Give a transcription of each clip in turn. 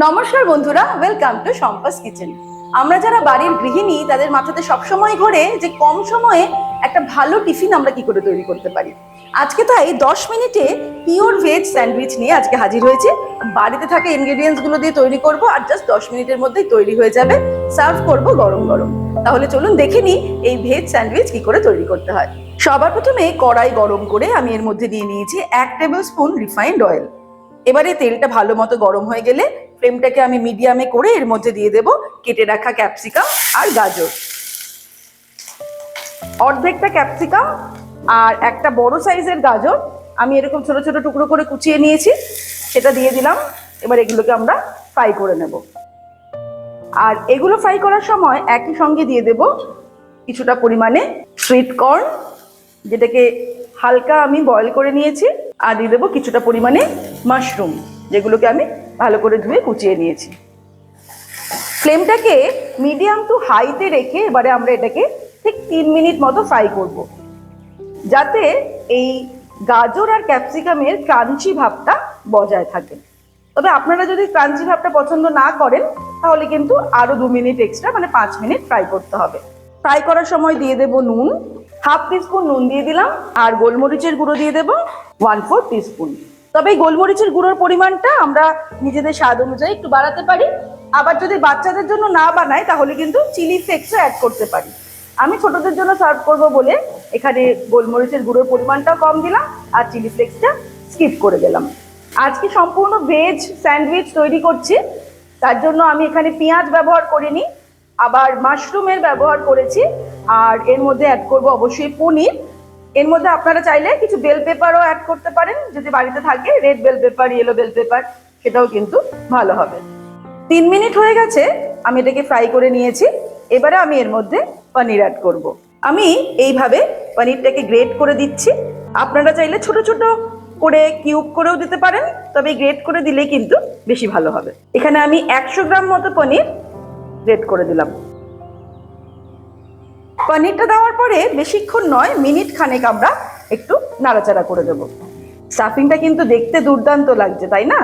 নমস্কার বন্ধুরা, welcome to সম্পাস kitchen. আমরা যারা বাড়ির গৃহিণী তাদের মাথাতে সবসময় ঘোরে যে কম সময়ে একটা ভালো টিফিন আমরা কি করে তৈরি করতে পারি। আজকে তাই 10 মিনিটে পিওর ভেজ স্যান্ডউইচ নিয়ে আজকে হাজির হয়েছে। বাড়িতে থাকা ইনগ্রেডিয়েন্টস গুলো দিয়ে তৈরি করব আর জাস্ট 10 মিনিটের মধ্যেই তৈরি হয়ে যাবে। সার্ভ করব গরম গরম। তাহলে চলুন দেখে নিই এই ভেজ স্যান্ডউইচ কি করে তৈরি করতে হয়। সবার প্রথমে কড়াই গরম করে আমি এর মধ্যে দিয়ে নিয়েছি 1 টেবিল স্পুন রিফাইন্ড অয়েল। এবারে তেলটা ভালো মতো গরম হয়ে গেলে ফ্লেমটাকে আমি মিডিয়ামে করে এর মধ্যে দিয়ে দেব কেটে রাখা ক্যাপসিকাম আর গাজর। অর্ধেকটা ক্যাপসিকাম আর একটা বড় সাইজের গাজর আমি এরকম ছোট ছোট টুকরো করে কুচিয়ে নিয়েছি, সেটা দিয়ে দিলাম। এবার এগুলোকে আমরা ফ্রাই করে নেব। আর এগুলো ফ্রাই করার সময় একই সঙ্গে দিয়ে দেব কিছুটা পরিমাণে সুইট কর্ন, যেটাকে হালকা আমি বয়েল করে নিয়েছি, আর দিয়ে দেবো কিছুটা পরিমাণে মাশরুম, যেগুলোকে আমি ভালো করে ধুয়ে কুচিয়ে নিয়েছি। ফ্লেমটাকে মিডিয়াম টু হাইতে রেখে এবারে আমরা এটাকে ঠিক 3 মিনিট মতো ফ্রাই করব, যাতে এই গাজর আর ক্যাপসিকামের ক্রাঞ্চি ভাবটা বজায় থাকে। তবে আপনারা যদি ক্রাঞ্চি ভাবটা পছন্দ না করেন তাহলে কিন্তু আরো 2 মিনিট এক্সট্রা, মানে 5 মিনিট ফ্রাই করতে হবে। ফ্রাই করার সময় দিয়ে দেব নুন, 1/2 টিস্পুন নুন দিয়ে দিলাম, আর গোলমরিচের গুঁড়ো দিয়ে দেব 1/4 টিস্পুন। তবে এই গোলমরিচের গুঁড়োর পরিমাণটা আমরা নিজেদের স্বাদ অনুযায়ী একটু বাড়াতে পারি। আবার যদি বাচ্চাদের জন্য না বানাই তাহলে কিন্তু চিলি ফ্লেক্সও অ্যাড করতে পারি। আমি ছোটদের জন্য সার্ভ করব বলে এখানে গোলমরিচের গুঁড়োর পরিমাণটাও কম দিলাম আর চিলি ফ্লেক্সটা স্কিপ করে গেলাম। আজকে সম্পূর্ণ ভেজ স্যান্ডউইচ তৈরি করছি, তার জন্য আমি এখানে পেঁয়াজ ব্যবহার করিনি, আবার মাশরুমের ব্যবহার করেছি, আর এর মধ্যে অ্যাড করব অবশ্যই পনির। এর মধ্যে আপনারা চাইলে কিছু বেল পেপারও অ্যাড করতে পারেন, যদি বাড়িতে থাকে red bell pepper, yellow bell pepper, সেটাও কিন্তু ভালো হবে। 3 মিনিট হয়ে গেছে, আমি এটাকে ফ্রাই করে নিয়েছি। এবারে আমি এর মধ্যে পনির অ্যাড করব। আমি এইভাবে পনিরটাকে গ্রেট করে দিচ্ছি। আপনারা চাইলে ছোট ছোট করে কিউব করেও দিতে পারেন, তবে গ্রেট করে দিলেই কিন্তু বেশি ভালো হবে। এখানে আমি 100 গ্রাম মতো পনির গ্রেট করে দিলাম। পনিরটা দেওয়ার পরে বেশিক্ষণ নয়, মিনিট খানেক আমরা একটু নাড়াচাড়া করে দেবো। স্টাফিংটা কিন্তু দেখতে দুর্দান্ত লাগছে, তাই না?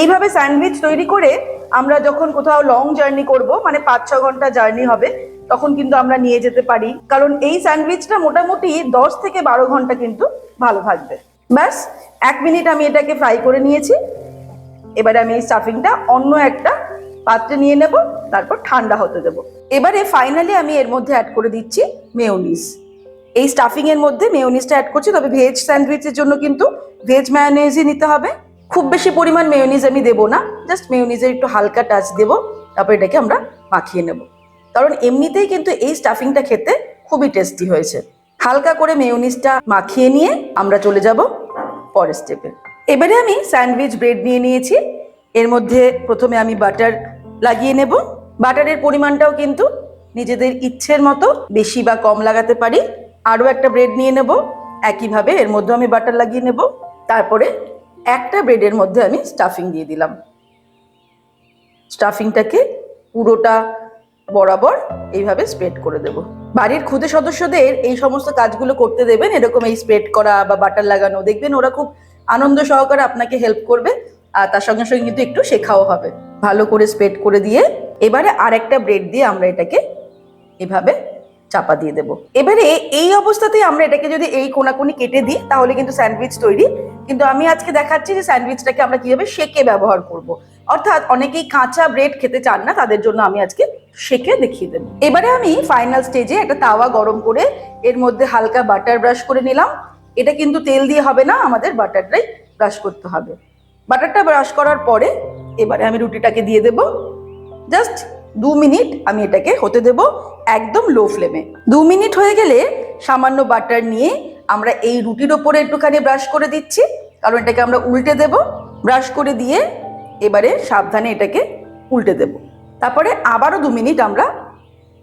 এইভাবে স্যান্ডউইচ তৈরি করে আমরা যখন কোথাও লং জার্নি করব, মানে 5-6 ঘন্টা জার্নি হবে, তখন কিন্তু আমরা নিয়ে যেতে পারি, কারণ এই স্যান্ডউইচটা মোটামুটি 10 থেকে 12 ঘন্টা কিন্তু ভালো থাকবে। ব্যাস 1 মিনিট আমি এটাকে ফ্রাই করে নিয়েছি। এবারে আমি এই স্টাফিংটা অন্য একটা পাত্রে নিয়ে নেব, তারপর ঠান্ডা হতে দেব। এবারে ফাইনালি আমি এর মধ্যে অ্যাড করে দিচ্ছি মেয়োনিজ। এই স্টাফিং এর মধ্যে মেয়োনিজটা অ্যাড করছি, তবে ভেজ স্যান্ডউইচের জন্য কিন্তু ভেজ মায়োনিজই নিতে হবে। খুব বেশি পরিমাণ মেয়োনিজ আমি দেবো না, জাস্ট মেয়োনিজের একটু হালকা টাচ দেবো, তারপর এটাকে আমরা মাখিয়ে নেব। কারণ এমনিতেই কিন্তু এই স্টাফিংটা খেতে খুবই টেস্টি হয়েছে। হালকা করে মেয়োনিজটা মাখিয়ে নিয়ে আমরা চলে যাব পরের স্টেপে। এবারে আমি স্যান্ডউইচ ব্রেড নিয়ে নিয়েছি। এর মধ্যে প্রথমে আমি বাটার লাগিয়ে নেব। বাটারের পরিমাণটাও কিন্তু নিজেদের ইচ্ছের মতো বেশি বা কম লাগাতে পারি। আরও একটা ব্রেড নিয়ে নেব, একইভাবে এর মধ্যে আমি বাটার লাগিয়ে নেব। তারপরে একটা ব্রেডের মধ্যে আমি স্টাফিং দিয়ে দিলাম। স্টাফিংটাকে পুরোটা বরাবর এইভাবে স্প্রেড করে দেব। বাড়ির ক্ষুদে সদস্যদের এই সমস্ত কাজগুলো করতে দেবেন, এরকম এই স্প্রেড করা বা বাটার লাগানো, দেখবেন ওরা খুব আনন্দ সহকারে আপনাকে হেল্প করবে, আর তার সঙ্গে সঙ্গে কিন্তু একটু শেখাও হবে। ভালো করে স্প্রেড করে দিয়ে এবারে আরেকটা ব্রেড দিয়ে আমরা এটাকে এভাবে চাপা দিয়ে দেব। এবারে এই অবস্থাতেই আমরা এটাকে যদি এই কোনাকুনি কেটে দিই তাহলে কিন্তু স্যান্ডউইচ তৈরি। কিন্তু আমি আজকে দেখাচ্ছি যে স্যান্ডউইচটাকে আমরা কিভাবে সেকে ব্যবহার করব। অর্থাৎ অনেকেই কাঁচা ব্রেড খেতে চান না, তাদের জন্য আমি আজকে সেকে দেখিয়ে দেবো। এবারে আমি ফাইনাল স্টেজে একটা তাওয়া গরম করে এর মধ্যে হালকা বাটার ব্রাশ করে নিলাম। এটা কিন্তু তেল দিয়ে হবে না, আমাদের বাটারটাই ব্রাশ করতে হবে। বাটারটা ব্রাশ করার পরে এবারে আমি রুটিটাকে দিয়ে দেব। জাস্ট 2 মিনিট আমি এটাকে হতে দেব একদম লো ফ্লেমে। 2 মিনিট হয়ে গেলে সামান্য বাটার নিয়ে আমরা এই রুটির ওপরে একটুখানি ব্রাশ করে দিচ্ছি, কারণ এটাকে আমরা উল্টে দেব। ব্রাশ করে দিয়ে এবারে সাবধানে এটাকে উল্টে দেব। তারপরে আবারও 2 মিনিট আমরা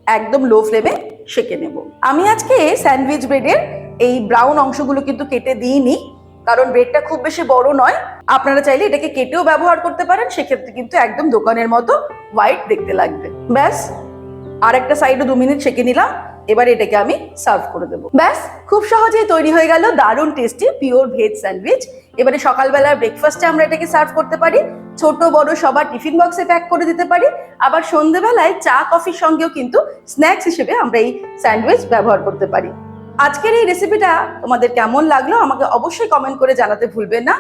একদম লো ফ্লেমে সেঁকে নেব। আমি আজকে স্যান্ডউইচ ব্রেডের এই ব্রাউন অংশগুলো কিন্তু কেটে দিইনি, কারণ ব্রেডটা খুব বেশি বড় নয়। আপনারা চাইলে এটাকে কেটেও ব্যবহার করতে পারেন, সেক্ষেত্রে কিন্তু একদম দোকানের মতো হোয়াইট দেখতে লাগবে। ব্যাস আর একটা সাইডও 2 মিনিট সেঁকে নিলাম। এবার এটাকে আমি সার্ভ করে দেবো। ব্যাস খুব সহজেই তৈরি হয়ে গেল দারুণ টেস্টি পিওর ভেজ স্যান্ডউইচ। এবারে সকালবেলার ব্রেকফাস্টে আমরা এটাকে সার্ভ করতে পারি, ছোট বড় সবার টিফিন বক্সে প্যাক করে দিতে পারি। আবার সন্ধ্যেবেলায় চা কফির সঙ্গেও কিন্তু স্ন্যাক্স হিসেবে আমরা এই স্যান্ডউইচ ব্যবহার করতে পারি। আজকের এই রেসিপিটা তোমাদের কেমন লাগলো আমাকে অবশ্যই কমেন্ট করে জানাতে ভুলবেন না।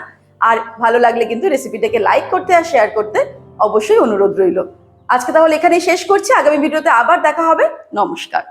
আর ভালো লাগলে কিন্তু রেসিপিটাকে লাইক করতে আর শেয়ার করতে অবশ্যই অনুরোধ রইল। আজকে তাহলে এখানেই শেষ করছি, আগামী ভিডিওতে আবার দেখা হবে। নমস্কার।